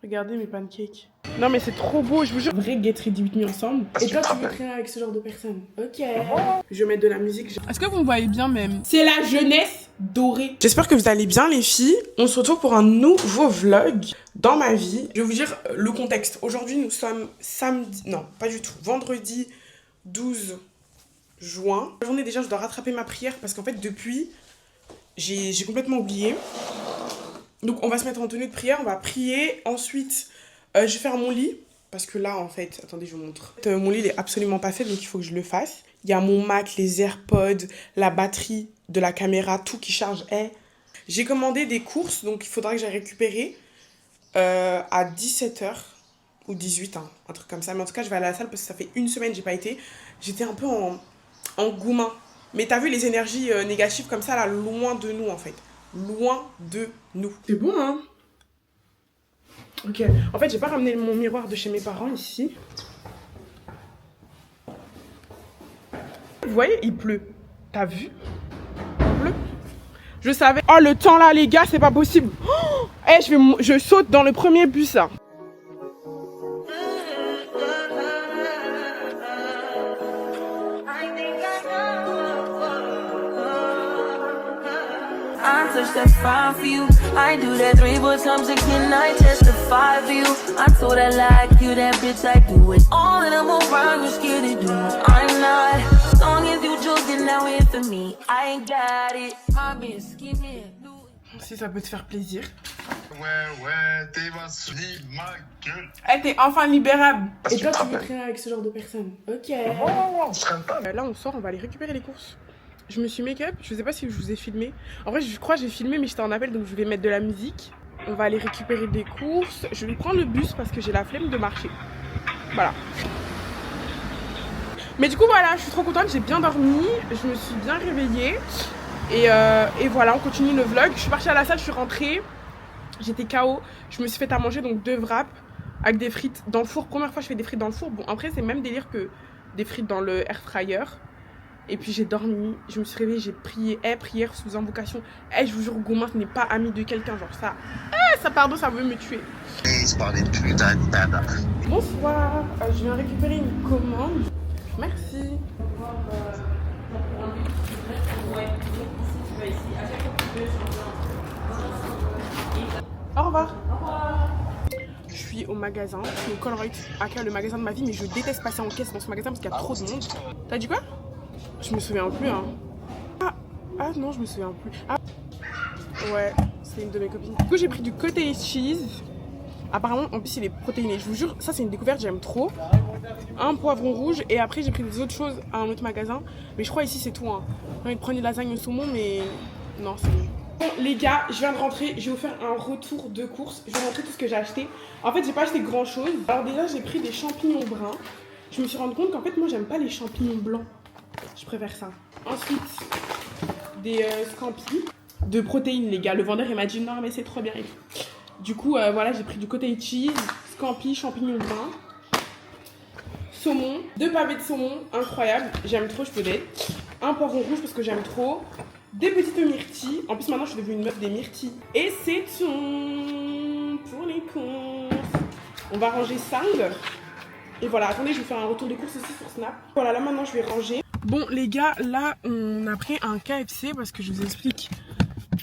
Regardez mes pancakes. Non mais c'est trop beau, je vous jure. Vrai get ready with me ensemble. Et toi tu veux traîner avec ce genre de personnes. Ok. Je vais mettre de la musique. Est-ce que vous me voyez bien même? C'est la jeunesse dorée. J'espère que vous allez bien les filles. On se retrouve pour un nouveau vlog dans ma vie. Je vais vous dire le contexte. Aujourd'hui nous sommes samedi... Non, pas du tout. Vendredi 12 juin. La journée déjà je dois rattraper ma prière parce qu'en fait depuis... J'ai complètement oublié. Donc on va se mettre en tenue de prière, on va prier. Ensuite, je vais faire mon lit. Parce que là, en fait, attendez, je vous montre. Mon lit, il est absolument pas fait, donc il faut que je le fasse. Il y a mon Mac, les AirPods, la batterie de la caméra, tout qui charge. J'ai commandé des courses, donc il faudra que j'aille récupérer à 17h ou 18h, hein, un truc comme ça. Mais en tout cas, je vais aller à la salle parce que ça fait une semaine que j'ai pas été. J'étais un peu en goumin. Mais t'as vu les énergies négatives comme ça, là, loin de nous, en fait. Loin de nous. C'est bon, hein? Ok. En fait, j'ai pas ramené mon miroir de chez mes parents, ici. Vous voyez, il pleut. T'as vu? Il pleut. Je savais. Oh, le temps, là, les gars, c'est pas possible. Oh, je saute dans le premier bus, là. I touch that 5 for you. I do that 3 but times again. I testify for you. I told her like you, that bitch. I do it all and I'm around. You're scared to do it. I'm not. As long as you joking now in for me, I ain't got it. My bitch, give me it. Si ça peut te faire plaisir. Ouais, t'es ma gueule. T'es enfin libérable. Et toi, tu veux traîner avec ce genre de personnes. Ok. Oh, on se traîne pas. Là, on sort, on va aller récupérer les courses. Je me suis make-up, je sais pas si je vous ai filmé. En vrai, je crois que j'ai filmé, mais j'étais en appel, donc je vais mettre de la musique. On va aller récupérer des courses. Je vais prendre le bus parce que j'ai la flemme de marcher. Voilà. Mais du coup, voilà, je suis trop contente, j'ai bien dormi. Je me suis bien réveillée. Et voilà, on continue le vlog. Je suis partie à la salle, je suis rentrée. J'étais KO. Je me suis fait à manger, donc 2 wraps avec des frites dans le four. Première fois, je fais des frites dans le four. Bon, après, c'est le même délire que des frites dans le air fryer. Et puis j'ai dormi, je me suis réveillée, j'ai prié, prière sous invocation. Je vous jure, Gourmand, ce n'est pas ami de quelqu'un, genre ça. Ça pardon, ça veut me tuer. Bonsoir, je viens récupérer une commande. Merci. Au revoir. Je suis au magasin, je suis au Colruyt, aka le magasin de ma vie, mais je déteste passer en caisse dans ce magasin parce qu'il y a trop de monde. T'as dit quoi? Je me souviens plus, hein. Ah non, je me souviens plus. Ah ouais, c'est une de mes copines. Du coup, j'ai pris du cottage cheese. Apparemment, en plus, il est protéiné. Je vous jure, ça, c'est une découverte, j'aime trop. Un poivron rouge. Et après, j'ai pris des autres choses à un autre magasin. Mais je crois ici, c'est tout, hein. J'ai envie de prendre une lasagne au saumon, mais non, c'est bon. Bon, les gars, je viens de rentrer. Je vais vous faire un retour de course. Je vais vous montrer tout ce que j'ai acheté. En fait, j'ai pas acheté grand chose. Alors, déjà, j'ai pris des champignons bruns. Je me suis rendu compte qu'en fait, moi, j'aime pas les champignons blancs. Je préfère ça. Ensuite, des scampis de protéines, les gars. Le vendeur, il m'a dit non, mais c'est trop bien. Du coup, voilà, j'ai pris du cottage cheese, scampis, champignons bruns, saumon, 2 pavés de saumon, incroyable. J'aime trop, je peux l'être. Un poivron rouge parce que j'aime trop. Des petites myrtilles. En plus, maintenant, je suis devenue une meuf des myrtilles. Et c'est tout pour les courses. On va ranger ça. Et voilà, attendez, je vais faire un retour de course aussi sur Snap. Voilà, là maintenant je vais ranger. Bon les gars, là on a pris un KFC parce que je vous explique,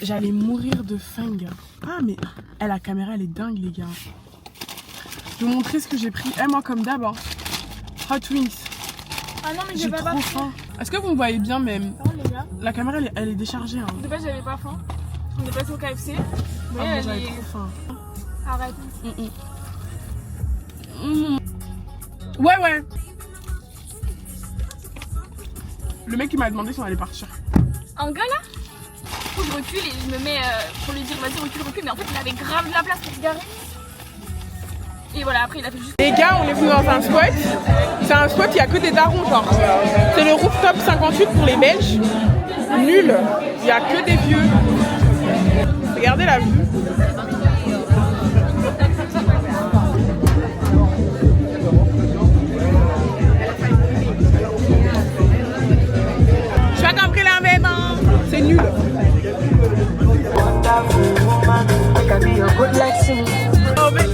j'allais mourir de faim, gars. Ah mais la caméra elle est dingue les gars. Je vais vous montrer ce que j'ai pris. Moi comme d'hab, hein. Hot Wings. Ah non mais j'ai trop faim. Est-ce que vous me voyez bien même? Non les gars. La caméra elle est déchargée, hein. De base j'avais pas faim. On est passé au KFC. Moi j'avais trop faim. Arrête. Ouais. Le mec il m'a demandé si on allait partir. Un gars là, faut que je recule et je me mets pour lui dire vas-y recule, mais en fait il avait grave de la place pour se garer. Et voilà, après il a fait juste... Les gars, on est venus dans un spot. C'est un spot, il n'y a que des darons genre. C'est le rooftop 58 pour les Belges. Nul, il n'y a que des vieux. Regardez la vue. Chacun pris la même, hein. C'est nul. Oh, mais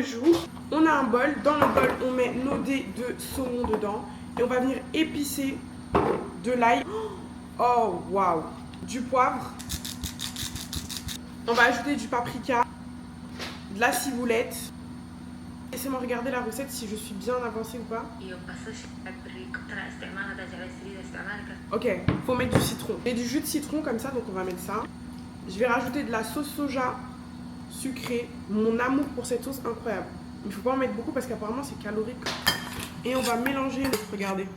jour. On a un bol. Dans le bol, on met nos dés de saumon dedans. Et on va venir épicer de l'ail. Oh, waouh. Du poivre. On va ajouter du paprika. De la ciboulette. Laissez-moi regarder la recette si je suis bien avancée ou pas. Ok, faut mettre du citron. Et du jus de citron comme ça, donc on va mettre ça. Je vais rajouter de la sauce soja sucrée. Mon amour pour cette sauce, incroyable. Il faut pas en mettre beaucoup parce qu'apparemment c'est calorique. Et on va mélanger, regardez.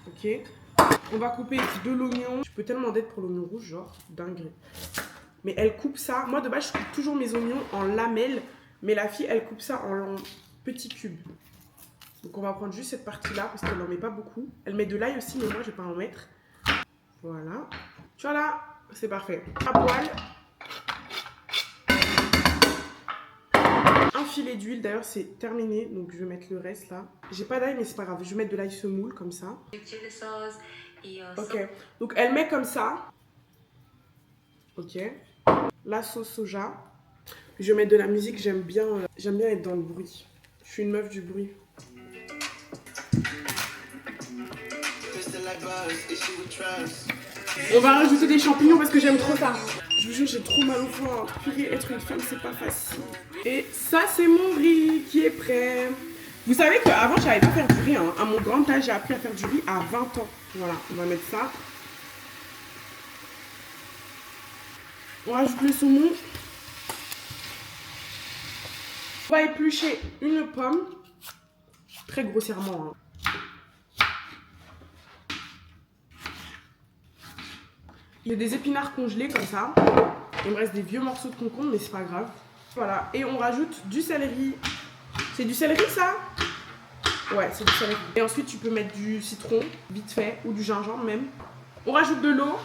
Ok. On va couper de l'oignon. Je peux tellement d'être pour l'oignon rouge, genre, dingue. Mais elle coupe ça. Moi de base, je coupe toujours mes oignons en lamelles. Mais la fille, elle coupe ça en petits cubes. Donc on va prendre juste cette partie-là parce qu'elle n'en met pas beaucoup. Elle met de l'ail aussi, mais moi, je vais pas en mettre. Voilà. Voilà, c'est parfait. À poil. Un filet d'huile, d'ailleurs, c'est terminé. Donc je vais mettre le reste là. J'ai pas d'ail, mais c'est pas grave. Je vais mettre de l'ail semoule comme ça. Ok. Donc elle met comme ça. Ok. La sauce soja. Je vais mettre de la musique, j'aime bien être dans le bruit. Je suis une meuf du bruit. On va rajouter des champignons parce que j'aime trop ça. Je vous jure, j'ai trop mal au ventre. Purée, être une femme, c'est pas facile. Et ça, c'est mon riz qui est prêt. Vous savez qu'avant, j'avais pas faire du riz. Hein. À mon grand âge, j'ai appris à faire du riz à 20 ans. Voilà, on va mettre ça. On rajoute le saumon. On va éplucher une pomme, très grossièrement. Hein. Il y a des épinards congelés comme ça. Il me reste des vieux morceaux de concombre, mais c'est pas grave. Voilà, et on rajoute du céleri. C'est du céleri ça? Ouais, c'est du céleri. Et ensuite tu peux mettre du citron, vite fait, ou du gingembre même. On rajoute de l'eau.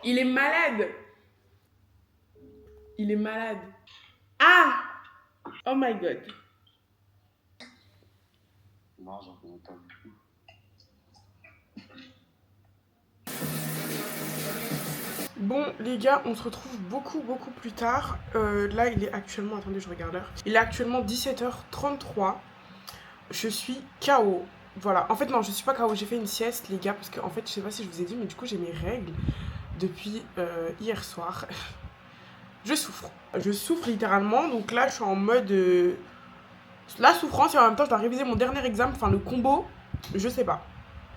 Il est malade. Il est malade. Ah! Oh my god. Bon les gars, on se retrouve beaucoup plus tard. Là il est actuellement, attendez je regarde l'heure. Il est actuellement 17h33. Je suis KO. Voilà, en fait non je suis pas KO, j'ai fait une sieste les gars. Parce que en fait je sais pas si je vous ai dit mais du coup j'ai mes règles depuis hier soir. Je souffre littéralement. Donc là je suis en mode la souffrance et en même temps je dois réviser mon dernier examen. Enfin le combo, je sais pas.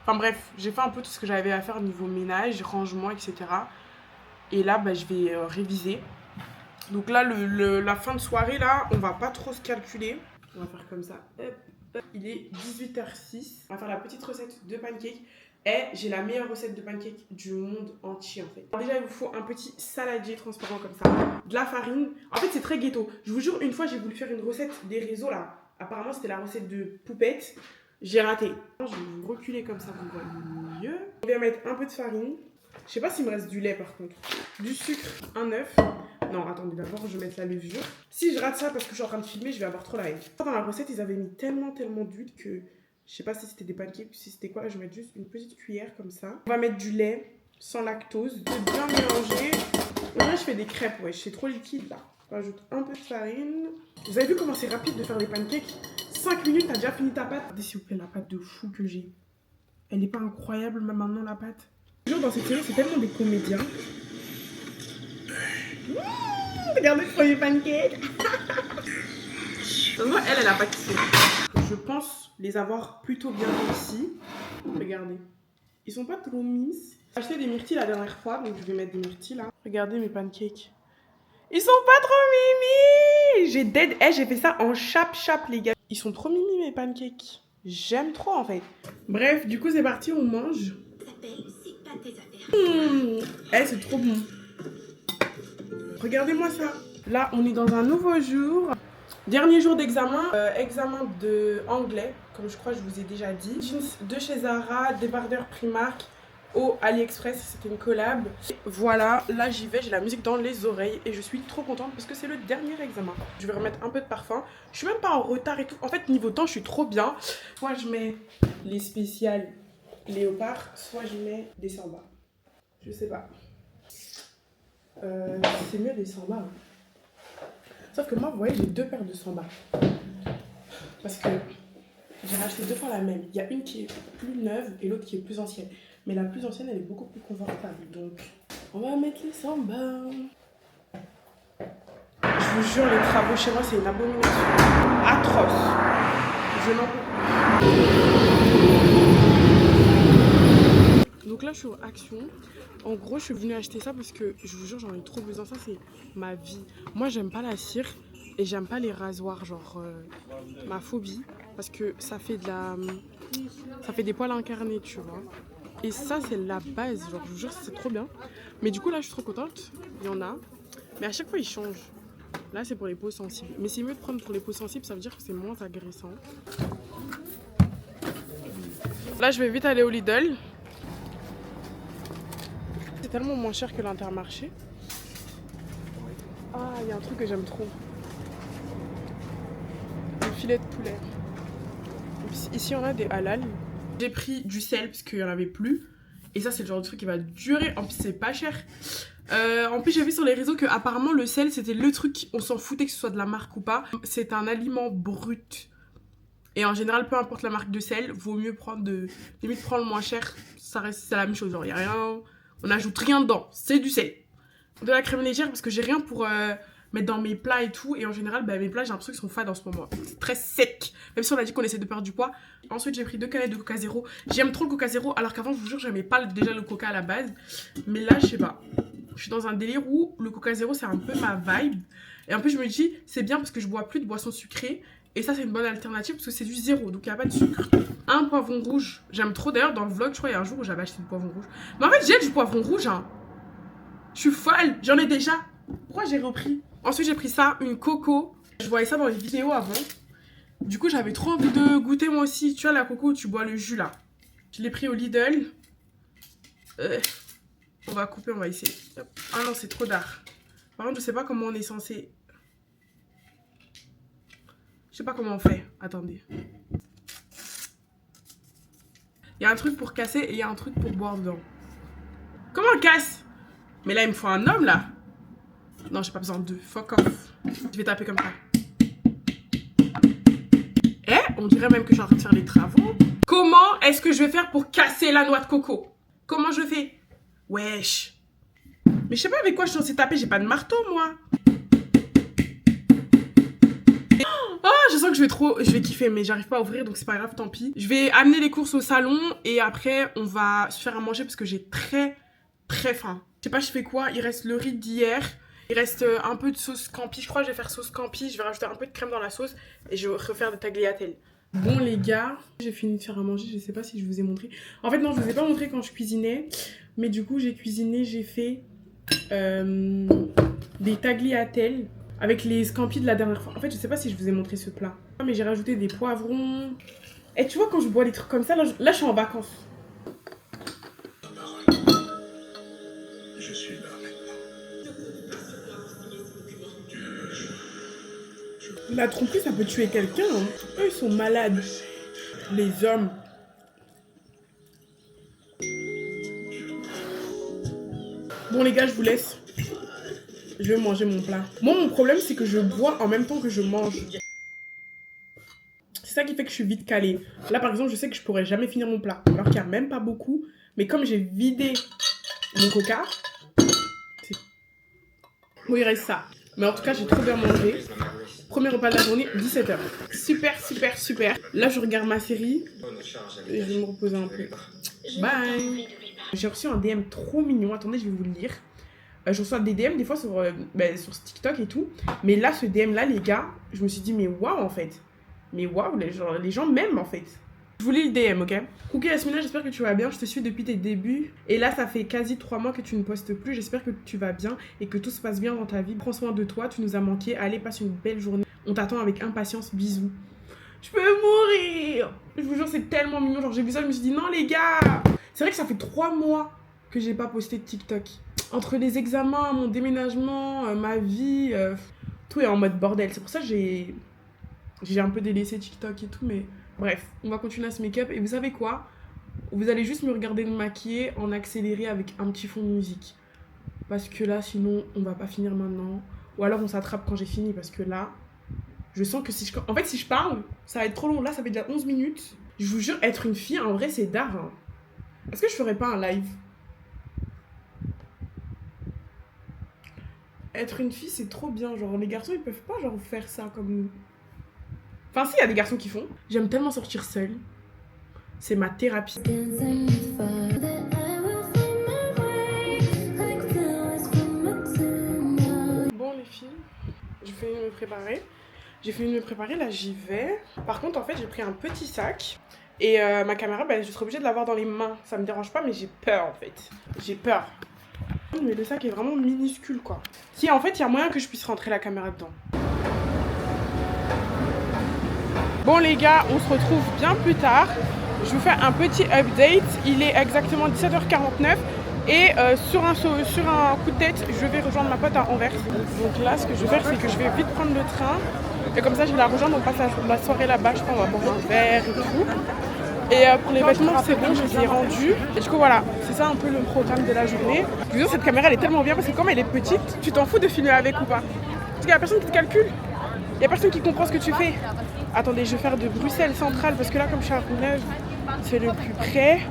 Enfin bref, j'ai fait un peu tout ce que j'avais à faire au niveau ménage, rangement, etc. Et là, bah, je vais réviser. Donc là, la fin de soirée, là, on va pas trop se calculer. On va faire comme ça. Hop, hop. Il est 18h06. On va faire la petite recette de pancake. Et j'ai la meilleure recette de pancake du monde entier, en fait. Alors déjà, il vous faut un petit saladier transparent comme ça. De la farine. En fait, c'est très ghetto. Je vous jure, une fois, j'ai voulu faire une recette des réseaux, là. Apparemment, c'était la recette de poupette. J'ai raté. Je vais vous reculer comme ça, vous voyez mieux. On va mettre un peu de farine. Je sais pas s'il me reste du lait par contre. Du sucre, un œuf. Non, attendez, d'abord je vais mettre la levure. Si je rate ça parce que je suis en train de filmer, je vais avoir trop la haine. Dans la recette, ils avaient mis tellement d'huile que je sais pas si c'était des pancakes ou si c'était quoi. Là, je vais mettre juste une petite cuillère comme ça. On va mettre du lait sans lactose. Bien mélanger. Là, je fais des crêpes, ouais, c'est trop liquide là. On rajoute un peu de farine. Vous avez vu comment c'est rapide de faire des pancakes? 5 minutes, t'as déjà fini ta pâte. Regardez s'il vous plaît la pâte de fou que j'ai. Elle est pas incroyable même maintenant la pâte? Toujours dans cette série, c'est tellement des comédiens. Regardez le premier pancake. Moi, elle a pas kiffé. Je pense les avoir plutôt bien réussi. Regardez. Ils sont pas trop minces. J'ai acheté des myrtilles la dernière fois, donc je vais mettre des myrtilles là. Regardez mes pancakes. Ils sont pas trop mimi. J'ai fait ça en chap les gars. Ils sont trop mimi mes pancakes. J'aime trop en fait. Bref, du coup c'est parti, on mange. C'est trop bon. Regardez-moi ça. Là, on est dans un nouveau jour. Dernier jour d'examen, examen de anglais, comme je crois que je vous ai déjà dit. Jeans de chez Zara, débardeur Primark au AliExpress, c'était une collab. Et voilà, là j'y vais, j'ai la musique dans les oreilles et je suis trop contente parce que c'est le dernier examen. Je vais remettre un peu de parfum. Je suis même pas en retard et tout. En fait, niveau temps, je suis trop bien. Soit je mets les spéciales léopard, soit je mets des sambas. Je sais pas. C'est mieux des sambas. Hein. Sauf que moi, vous voyez, j'ai 2 paires de sambas. Parce que j'ai racheté 2 fois la même. Il y a une qui est plus neuve et l'autre qui est plus ancienne. Mais la plus ancienne, elle est beaucoup plus confortable. Donc, on va mettre les sambas. Je vous jure, les travaux chez moi, c'est une abomination. Atroce. Je n'en peux plus. Donc là, je suis en action. En gros, je suis venue acheter ça parce que je vous jure, j'en ai trop besoin. Ça, c'est ma vie. Moi, j'aime pas la cire et j'aime pas les rasoirs. Genre, ma phobie. Parce que ça fait des poils incarnés, tu vois. Et ça, c'est la base. Genre, je vous jure, c'est trop bien. Mais du coup, là, je suis trop contente. Il y en a. Mais à chaque fois, ils changent. Là, c'est pour les peaux sensibles. Mais c'est mieux de prendre pour les peaux sensibles. Ça veut dire que c'est moins agressant. Là, je vais vite aller au Lidl. C'est tellement moins cher que l'Intermarché. Ah, il y a un truc que j'aime trop. Le filet de poulet. Ici, on a des halal. J'ai pris du sel parce qu'il n'y en avait plus. Et ça, c'est le genre de truc qui va durer. En plus, c'est pas cher. En plus, j'ai vu sur les réseaux que apparemment le sel, c'était le truc, on s'en foutait que ce soit de la marque ou pas. C'est un aliment brut. Et en général, peu importe la marque de sel, vaut mieux prendre limite prendre le moins cher. Ça reste, c'est la même chose. Genre, il n'y a rien... On n'ajoute rien dedans, c'est du sel. De la crème légère parce que j'ai rien pour mettre dans mes plats et tout. Et en général, mes plats, j'ai l'impression qu'ils sont fades en ce moment. C'est très sec. Même si on a dit qu'on essaie de perdre du poids. Ensuite, j'ai pris 2 canettes de Coca Zéro. J'aime trop le Coca Zéro. Alors qu'avant, je vous jure, j'aimais pas déjà le Coca à la base. Mais là, je sais pas. Je suis dans un délire où le Coca Zéro, c'est un peu ma vibe. Et en plus, je me dis, c'est bien parce que je bois plus de boissons sucrées. Et ça, c'est une bonne alternative parce que c'est du zéro. Donc, il n'y a pas de sucre. Un poivron rouge. J'aime trop. D'ailleurs, dans le vlog, je crois, il y a un jour où j'avais acheté du poivron rouge. Mais en fait, j'ai du poivron rouge, hein. Je suis folle. J'en ai déjà. Pourquoi j'ai repris? Ensuite, j'ai pris ça, une coco. Je voyais ça dans les vidéos avant. Du coup, j'avais trop envie de goûter moi aussi. Tu vois, la coco où tu bois le jus, là. Je l'ai pris au Lidl. On va couper, on va essayer. Ah non, c'est trop d'art. Par contre, je sais pas comment on est censé... Je sais pas comment on fait. Attendez. Il y a un truc pour casser et il y a un truc pour boire dedans. Comment on casse? Mais là, il me faut un homme, là. Non, j'ai pas besoin de fuck off. Je vais taper comme ça. On dirait même que je suis en train de faire les travaux. Comment est-ce que je vais faire pour casser la noix de coco? Comment je fais? Wesh. Mais je sais pas avec quoi je suis censée taper. J'ai pas de marteau, moi. Oh, je sens que je vais kiffer, mais j'arrive pas à ouvrir, donc c'est pas grave, tant pis. Je vais amener les courses au salon et après, on va se faire à manger parce que j'ai très faim. Je sais pas, je fais quoi? Il reste le riz d'hier. Il reste un peu de sauce campi. Je crois que je vais faire sauce campi. Je vais rajouter un peu de crème dans la sauce et je vais refaire des tagliatelles. Bon les gars, j'ai fini de faire à manger. Je sais pas si je vous ai montré. En fait non, je vous ai pas montré quand je cuisinais. Mais du coup j'ai cuisiné, j'ai fait des tagliatelles avec les scampi de la dernière fois. En fait je sais pas si je vous ai montré ce plat. Mais j'ai rajouté des poivrons. Et tu vois quand je bois des trucs comme ça, là je suis en vacances. Je suis là. La tromperie, ça peut tuer quelqu'un. Hein. Eux, ils sont malades. Les hommes. Bon, les gars, je vous laisse. Je vais manger mon plat. Moi, mon problème, c'est que je bois en même temps que je mange. C'est ça qui fait que je suis vite calée. Là, par exemple, je sais que je pourrais jamais finir mon plat. Alors qu'il n'y a même pas beaucoup. Mais comme j'ai vidé mon coca... Bon, il reste ça. Mais en tout cas, j'ai trop bien mangé. Premier repas de la journée, 17h. Super. Là, je regarde ma série. Et je vais me reposer un peu. Bye. J'ai reçu un DM trop mignon. Attendez, je vais vous le lire. Je reçois des DM des fois sur TikTok et tout. Mais là, ce DM-là, les gars, je me suis dit, mais waouh, en fait. Mais waouh, les gens m'aiment, en fait. Je vous lis le DM, ok? Coucou Yasmina, j'espère que tu vas bien. Je te suis depuis tes débuts. Et là, ça fait quasi 3 mois que tu ne postes plus. J'espère que tu vas bien et que tout se passe bien dans ta vie. Prends soin de toi, tu nous as manqué. Allez, passe une belle journée. On t'attend avec impatience, bisous. Je peux mourir. Je vous jure, c'est tellement mignon. Genre, j'ai vu ça, je me suis dit, non, les gars. C'est vrai que ça fait 3 mois que j'ai pas posté de TikTok. Entre les examens, mon déménagement, ma vie, tout est en mode bordel. C'est pour ça que j'ai un peu délaissé TikTok et tout, mais bref, on va continuer à se make-up. Et vous savez quoi? Vous allez juste me regarder me maquiller en accéléré avec un petit fond de musique. Parce que là, sinon, on va pas finir maintenant. Ou alors, on s'attrape quand j'ai fini, parce que là... Je sens que si je... En fait, si je parle, ça va être trop long. Là, ça fait déjà 11 minutes. Je vous jure, être une fille, en vrai, c'est d'art. Hein. Est-ce que je ferais pas un live? Être une fille, c'est trop bien. Genre, les garçons, ils peuvent pas genre faire ça comme nous. Enfin, si, il y a des garçons qui font. J'aime tellement sortir seule. C'est ma thérapie. Bon, les filles, je vais me préparer. J'ai fini de me préparer, là j'y vais. Par contre, en fait, j'ai pris un petit sac. Et ma caméra, je serai obligée de l'avoir dans les mains. Ça me dérange pas, mais j'ai peur en fait. J'ai peur. Mais le sac est vraiment minuscule, quoi. Si, en fait, il y a moyen que je puisse rentrer la caméra dedans. Bon, les gars, on se retrouve bien plus tard. Je vous fais un petit update. Il est exactement 17h49. Et sur un coup de tête, je vais rejoindre ma pote à Anvers. Donc là, ce que je vais faire, c'est que je vais vite prendre le train. Et comme ça, je vais la rejoindre. On passe la soirée là-bas. Je pense qu'on va boire un verre et tout. Et pour les vêtements, c'est bon, je les ai rendus. Et du coup, voilà, c'est ça un peu le programme de la journée. Je vous dis, cette caméra, elle est tellement bien parce que comme elle est petite, tu t'en fous de filmer avec ou pas. Parce qu'il n'y a personne qui te calcule. Il n'y a personne qui comprend ce que tu fais. Attendez, je vais faire de Bruxelles Centrale parce que là, comme je suis à Rouneuve, c'est le plus près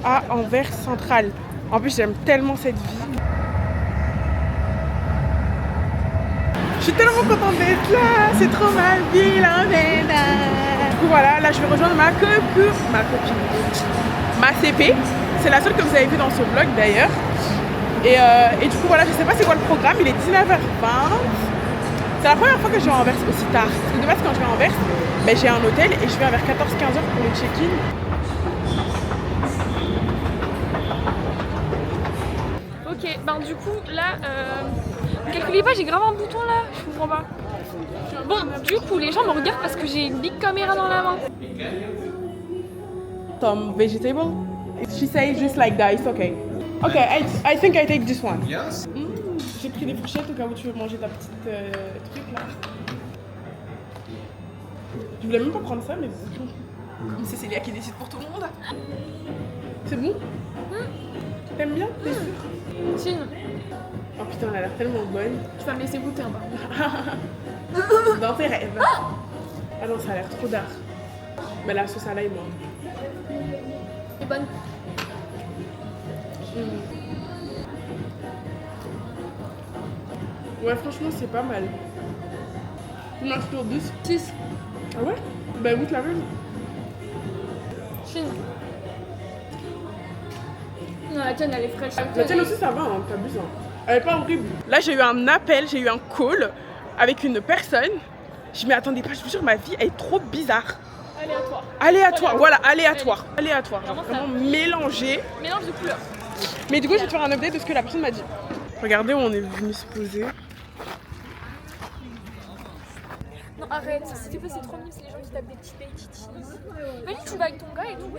à Anvers Centrale. En plus, j'aime tellement cette ville. Je suis tellement contente d'être là. C'est trop ma ville, Anvers. Du coup, voilà, là, je vais rejoindre ma copine. Ma CP. C'est la seule que vous avez vue dans ce vlog, d'ailleurs. Et du coup, voilà, je sais pas c'est quoi le programme. Il est 19h20. C'est la première fois que je vais à Anvers aussi tard. Parce que de base, quand je vais à Anvers, j'ai un hôtel et je vais vers 14-15h pour le check-in. Ok, du coup, là, calculez pas, j'ai grave un bouton là, je comprends pas. Bon, du coup, les gens me regardent parce que j'ai une big caméra dans la main. Some vegetable? She says just like that, it's okay. Okay, I think I take this one. Yes. J'ai pris des fourchettes au cas où tu veux manger ta petite truc là. Je voulais même pas prendre ça, mais bon. Comme c'est Célia qui décide pour tout le monde. C'est bon? T'aimes bien? T'es sûre? Chine, Oh putain, elle a l'air tellement bonne. tu vas me laisser goûter un peu. Dans tes rêves. Ah non, ça a l'air trop d'art. Mais la sauce à l'ail, moi. C'est bonne. Ouais, franchement, c'est pas mal. Combien sur 10? 6. Ah ouais? Bah, goûte la même. Chine. Non, la tienne, elle est fraîche. La tienne aussi, ça va, hein, t'abuses. Hein. Elle est pas horrible. Là, j'ai eu un appel, j'ai eu un call avec une personne. Je m'y attendais pas, je vous jure, ma vie elle est trop bizarre. Aléatoire. Aléatoire, voilà, aléatoire. Aléatoire, genre Vraiment, vraiment mélangé. Mélange de couleurs. Mais du coup, je vais te faire un update de ce que la personne m'a dit. Regardez où on est venu se poser. Non, arrête, c'était pas c'est trop mignon, c'est les gens qui tapent des petits titis. Vas-y, tu vas avec ton gars et tout.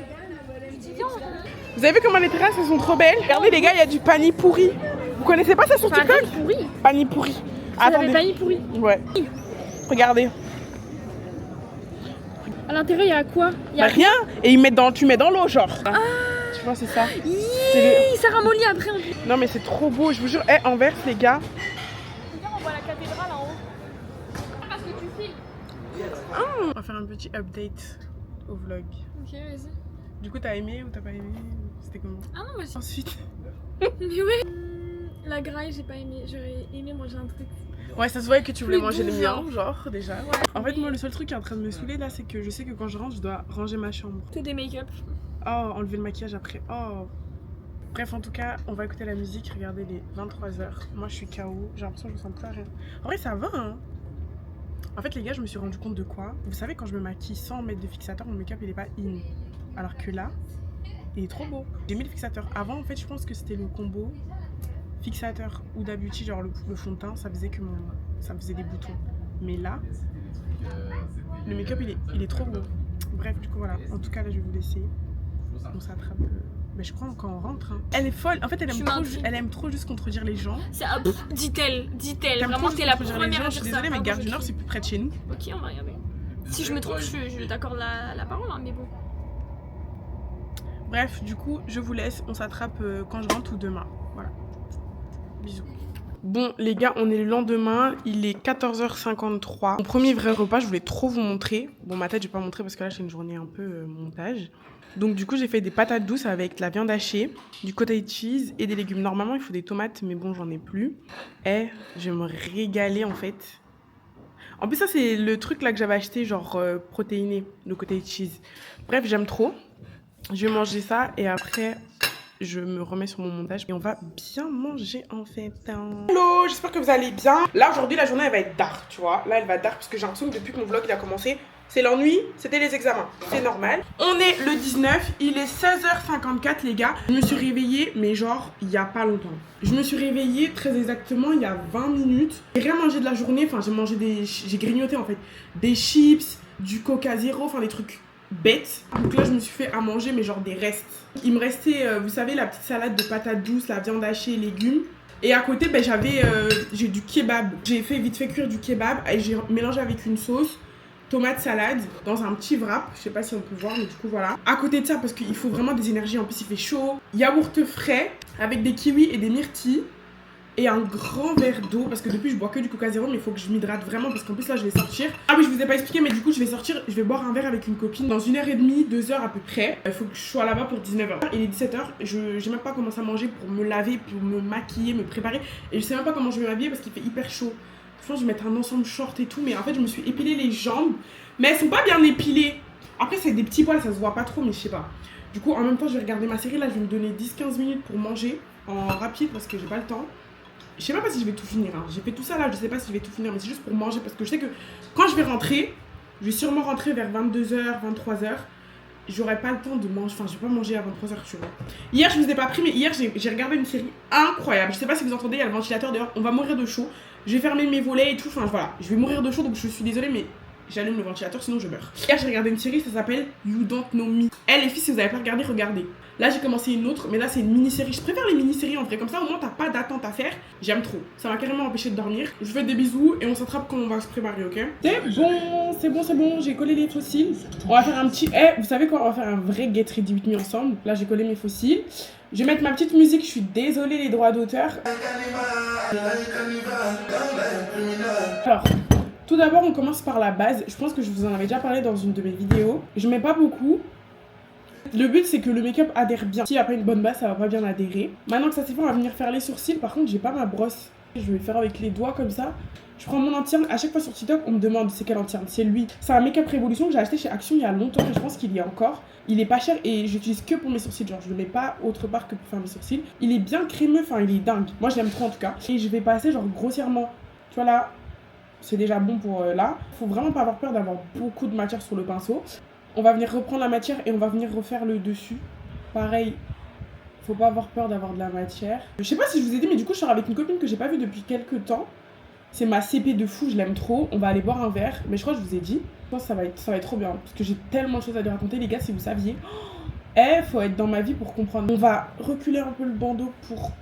Tu dis, viens, Vous avez vu comment les terrasses elles sont trop belles? Regardez les gars, il y a du pani pourri. Vous connaissez pas ça sur TikTok? Pani pourri. Pani pourri. Attendez. Pani pourri. Ouais. Regardez. À l'intérieur, il y a quoi? Il y a rien. Et tu mets dans l'eau, genre. Ah. Tu vois, c'est ça. Ça ramollit après en plus. Non, mais c'est trop beau, je vous jure. Anvers, les gars. Regarde, on voit la cathédrale en haut. Parce que tu filmes. On va faire un petit update au vlog. Ok, vas-y. Du coup, t'as aimé ou t'as pas aimé? C'était comment? Ah non, vas-y. Ensuite. Mais ouais. La graille, j'ai pas aimé. J'aurais aimé manger un truc. Ouais, ça se voyait que tu voulais Plus manger les doux, miens, genre, déjà. Ouais. En fait, moi, le seul truc qui est en train de me saouler là, c'est que je sais que quand je rentre, je dois ranger ma chambre. Que des make-up. Oh, enlever le maquillage après. Oh. Bref, en tout cas, on va écouter la musique. Regardez, les 23h. Moi, je suis KO. J'ai l'impression que je ressens plus à rien. En vrai, ça va, hein. En fait, les gars, je me suis rendu compte de quoi? Vous savez, quand je me maquille sans mettre de fixateur, mon make-up, il est pas in. Alors que là, il est trop beau. J'ai mis le fixateur. Avant, en fait, je pense que c'était le combo fixateur Huda Beauty, genre le fond de teint, ça faisait que ça me faisait des boutons. Mais là, le make-up il est trop beau. Bref, du coup voilà. En tout cas là je vais vous laisser. On s'attrape. Mais je crois quand on rentre. Hein. Elle est folle. En fait elle aime trop juste contredire les gens. Dit-elle. Vraiment t'es la première à dire ça. Je suis désolée mais Gare du Nord c'est plus près de chez nous. Ok, on va regarder. Si je me trompe, je t'accorde la parole, hein, mais bon. Bref, du coup, je vous laisse. On s'attrape quand je rentre ou demain. Voilà. Bisous. Bon, les gars, on est le lendemain. Il est 14h53. Mon premier vrai repas, je voulais trop vous montrer. Bon, ma tête, je vais pas montrer parce que là, c'est une journée un peu montage. Donc, du coup, j'ai fait des patates douces avec de la viande hachée, du cottage cheese et des légumes. Normalement, il faut des tomates, mais bon, j'en ai plus. Et je vais me régaler, en fait. En plus, ça, c'est le truc là que j'avais acheté, genre protéiné, le cottage cheese. Bref, j'aime trop. Je vais manger ça et après, je me remets sur mon montage et on va bien manger en fait. Hello, j'espère que vous allez bien. Là, aujourd'hui, la journée, elle va être dark, tu vois. Là, elle va être dark parce que j'ai l'impression que depuis que mon vlog il a commencé, c'est l'ennui, c'était les examens. C'est normal. On est le 19, il est 16h54, les gars. Je me suis réveillée, mais genre, il y a pas longtemps. Je me suis réveillée très exactement il y a 20 minutes. J'ai rien mangé de la journée, enfin, j'ai grignoté en fait. Des chips, du Coca Zéro, enfin, des trucs bête. Donc là je me suis fait à manger mais genre des restes. Il me restait vous savez la petite salade de patates douces, la viande hachée, légumes. Et à côté ben, j'ai du kebab. J'ai fait vite fait cuire du kebab et j'ai mélangé avec une sauce, tomate salade dans un petit wrap. Je sais pas si on peut voir mais du coup voilà. À côté de ça parce qu'il faut vraiment des énergies, en plus il fait chaud. Yaourt frais avec des kiwis et des myrtilles. Et un grand verre d'eau parce que depuis je bois que du Coca Zéro mais il faut que je m'hydrate vraiment parce qu'en plus là je vais sortir. Ah oui je vous ai pas expliqué mais du coup je vais sortir, je vais boire un verre avec une copine dans 1h30, 2h à peu près. Il faut que je sois là-bas pour 19h. Il est 17h, j'ai même pas commencé à manger pour me laver, pour me maquiller, me préparer. Et je sais même pas comment je vais m'habiller parce qu'il fait hyper chaud. Je pense que je vais mettre un ensemble short et tout mais en fait je me suis épilé les jambes. Mais elles sont pas bien épilées. Après c'est des petits poils, ça se voit pas trop mais je sais pas. Du coup en même temps je vais regarder ma série, là je vais me donner 10-15 minutes pour manger en rapide parce que j'ai pas le temps. Je sais pas si je vais tout finir, hein. J'ai fait tout ça là, je sais pas si je vais tout finir, mais c'est juste pour manger parce que je sais que quand je vais rentrer, je vais sûrement rentrer vers 22h, 23h. J'aurai pas le temps de manger, enfin je vais pas manger à 23h, tu vois. Hier je vous ai pas pris, mais hier j'ai regardé une série incroyable. Je sais pas si vous entendez, il y a le ventilateur dehors, on va mourir de chaud. Je vais fermer mes volets et tout, enfin voilà, je vais mourir de chaud donc je suis désolée, mais j'allume le ventilateur sinon je meurs. Hier j'ai regardé une série, ça s'appelle You Don't Know Me. Les filles, si vous avez pas regardé, regardez. Là j'ai commencé une autre, mais là c'est une mini-série. Je préfère les mini-séries en vrai, comme ça au moins t'as pas d'attente à faire. J'aime trop, ça m'a carrément empêché de dormir. Je vous fais des bisous et on s'attrape quand on va se préparer, ok? C'est bon, j'ai collé les fossiles. On va faire un petit... vous savez quoi? On va faire un vrai Get Ready With Me ensemble. Là j'ai collé mes fossiles. Je vais mettre ma petite musique, je suis désolée les droits d'auteur. Alors... tout d'abord, on commence par la base. Je pense que je vous en avais déjà parlé dans une de mes vidéos. Je mets pas beaucoup. Le but, c'est que le make-up adhère bien. S'il n'y a pas une bonne base, ça va pas bien adhérer. Maintenant que ça c'est fait, on va venir faire les sourcils. Par contre, j'ai pas ma brosse. Je vais le faire avec les doigts comme ça. Je prends mon anti-erne. À chaque fois sur TikTok, on me demande c'est quel anti-erne. C'est lui. C'est un make-up Révolution que j'ai acheté chez Action il y a longtemps et je pense qu'il y a encore. Il est pas cher et j'utilise que pour mes sourcils. Genre, je le mets pas autre part que pour faire mes sourcils. Il est bien crémeux. Enfin, il est dingue. Moi, je l'aime trop en tout cas. Et je vais passer genre grossièrement. Tu vois là. C'est déjà bon pour là. Faut vraiment pas avoir peur d'avoir beaucoup de matière sur le pinceau. On va venir reprendre la matière et on va venir refaire le dessus. Pareil, faut pas avoir peur d'avoir de la matière. Je sais pas si je vous ai dit, mais du coup, je sors avec une copine que j'ai pas vue depuis quelques temps. C'est ma CP de fou, je l'aime trop. On va aller boire un verre, mais je crois que je vous ai dit. Je pense que ça va être trop bien parce que j'ai tellement de choses à lui raconter, les gars, si vous saviez. Faut être dans ma vie pour comprendre. On va reculer un peu le bandeau pour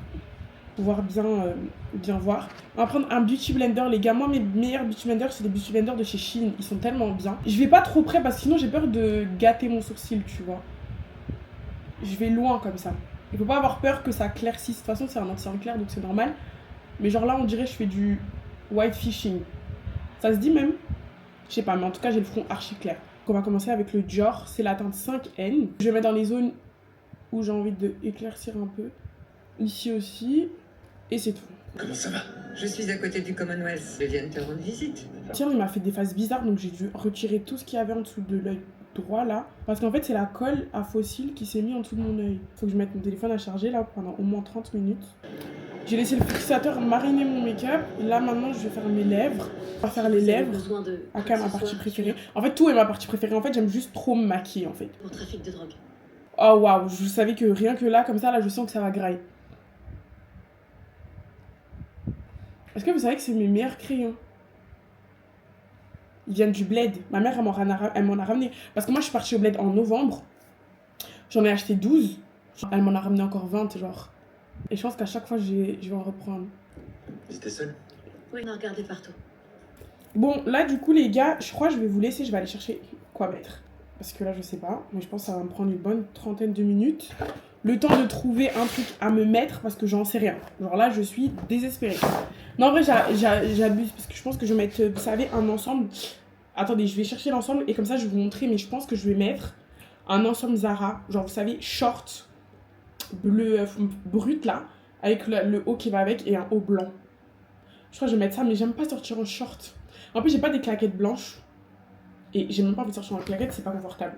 pouvoir bien voir. On va prendre un beauty blender, les gars. Moi, mes meilleurs beauty blenders, c'est des beauty blenders de chez Shein. Ils sont tellement bien. Je vais pas trop près parce que sinon j'ai peur de gâter mon sourcil, tu vois. Je vais loin comme ça. Il faut pas avoir peur que ça claircisse. De toute façon, c'est un anti-erne clair donc c'est normal. Mais genre là, on dirait que je fais du white fishing. Ça se dit même? Je sais pas, mais en tout cas, j'ai le front archi clair. Donc, on va commencer avec le Dior. C'est la teinte 5N. Je vais mettre dans les zones où j'ai envie d'éclaircir un peu. Ici aussi. Et c'est tout. Comment ça va? Je suis à côté du Commonwealth. Je viens de te rendre visite. Tiens, il m'a fait des faces bizarres, donc j'ai dû retirer tout ce qu'il y avait en dessous de l'œil droit là. Parce qu'en fait, c'est la colle à fossiles qui s'est mis en dessous de mon œil. Faut que je mette mon téléphone à charger là pendant au moins 30 minutes. J'ai laissé le fixateur mariner mon make-up. Là maintenant, je vais faire mes lèvres. On va faire les lèvres. À ma partie préférée. En fait, tout est ma partie préférée. En fait, j'aime juste trop me maquiller en fait. Pour trafic de drogue. Oh waouh, je savais que rien que là, comme ça, là, je sens que ça va grailler. Est-ce que vous savez que c'est mes meilleurs crayons? Ils viennent du bled. Ma mère, elle m'en a ramené. Parce que moi, je suis partie au bled en novembre. J'en ai acheté 12. Elle m'en a ramené encore 20, genre. Et je pense qu'à chaque fois, je vais en reprendre. Ils étaient seuls? Oui, on a regardé partout. Bon, là, du coup, les gars, je crois que je vais vous laisser. Je vais aller chercher quoi mettre. Parce que là, je sais pas. Mais je pense que ça va me prendre une bonne trentaine de minutes. Le temps de trouver un truc à me mettre parce que j'en sais rien. Genre là, je suis désespérée. Non, en vrai, j'abuse parce que je pense que je vais mettre, vous savez, un ensemble. Attendez, je vais chercher l'ensemble et comme ça, je vais vous montrer. Mais je pense que je vais mettre un ensemble Zara. Genre, vous savez, short bleu brut là. Avec le haut qui va avec et un haut blanc. Je crois que je vais mettre ça, mais j'aime pas sortir en short. En plus, j'ai pas des claquettes blanches. Et j'ai même pas envie de sortir en claquettes, c'est pas confortable.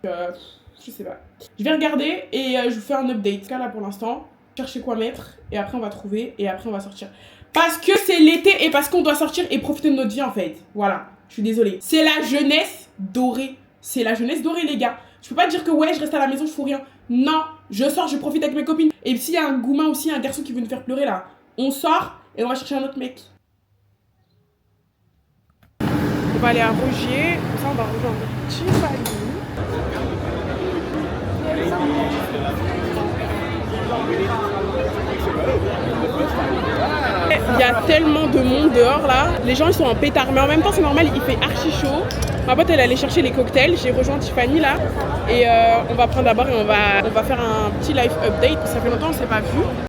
Je sais pas. Je vais regarder et je vous fais un update. Là pour l'instant, chercher quoi mettre et après on va trouver et après on va sortir. Parce que c'est l'été et parce qu'on doit sortir et profiter de notre vie en fait. Voilà, je suis désolée. C'est la jeunesse dorée. C'est la jeunesse dorée les gars. Je peux pas dire que ouais je reste à la maison, je fous rien. Non, je sors, je profite avec mes copines. Et s'il y a un goumin aussi, un garçon qui veut nous faire pleurer là, on sort et on va chercher un autre mec. On va aller à Rogier, comme ça on va rejoindre Tiffany. Il y a tellement de monde dehors là, les gens ils sont en pétard, mais en même temps c'est normal, il fait archi chaud. Ma pote elle allait chercher les cocktails, j'ai rejoint Tiffany là et on va prendre d'abord et on va faire un petit live update, ça fait longtemps qu'on s'est pas vu.